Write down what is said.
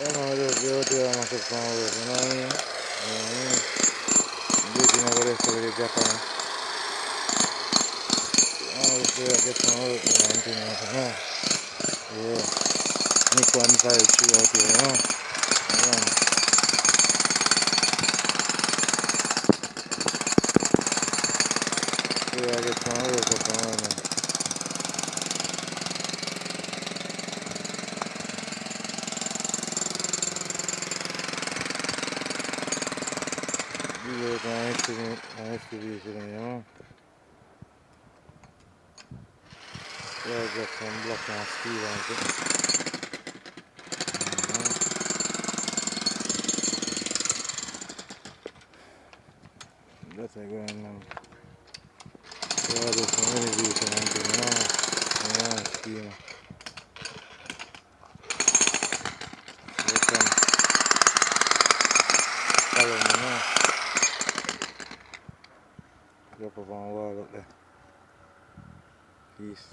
Yo te vamos a hacer como ¿no? Yo tiene por eso que ya está. Vamos a get some other thing. Yeah. Nico and Fire tree out here, you know. Yeah, I get some other stuff on there. These are my distribution, you know. Yeah, I got some block and steel on it. That's like going on. Yeah, there's some energy on it, you know. Yeah, steel. Look on column, you know. Drop up on the wall up there. Peace.